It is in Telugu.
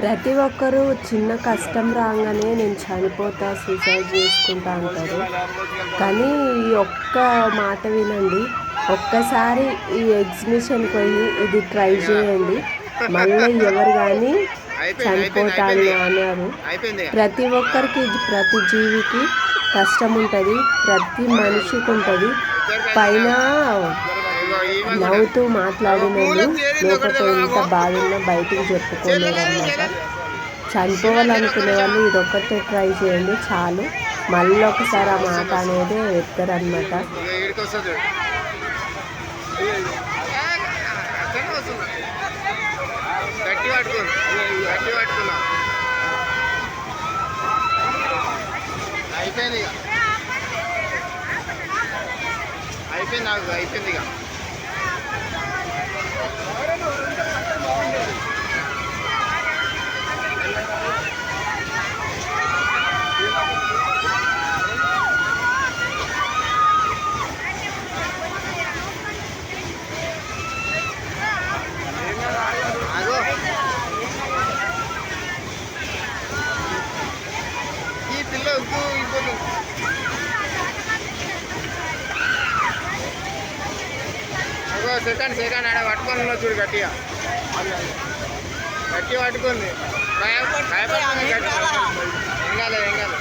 ప్రతి ఒక్కరూ చిన్న కష్టం రాగానే నేను చనిపోతా, సూసైడ్ చేసుకుంటా అంటారు. కానీ ఈ ఒక్క మాట వినండి, ఒక్కసారి ఈ ఎగ్జిబిషన్కి పోయి ఇది ట్రై చేయండి. మళ్ళీ ఎవరు కానీ చనిపోతాను అన్నారు. ప్రతి ఒక్కరికి, ప్రతి జీవికి కష్టం ఉంటుంది, ప్రతి మనిషికి ఉంటుంది. పైన నవ్వుతూ మాట్లాడినోళ్ళు లోపల ఎంత బాధ ఉన్నా బయటికి చెప్పుకోలేరు అన్నమాట. చనిపోవాలనుకునే వాళ్ళు ఇదొక్కటే ట్రై చేయండి చాలు, మళ్ళీ ఒకసారి ఆ మాట అనేది ఎత్తారనమాట. అయిపోయింది ఇక ఈ పిల్ల అయిపోతుంది. సెకండ్ ఆడ పట్టుకొని ఉన్నా చూడు, గట్టిగా పట్టుకుంది. ఏం కాలేదు.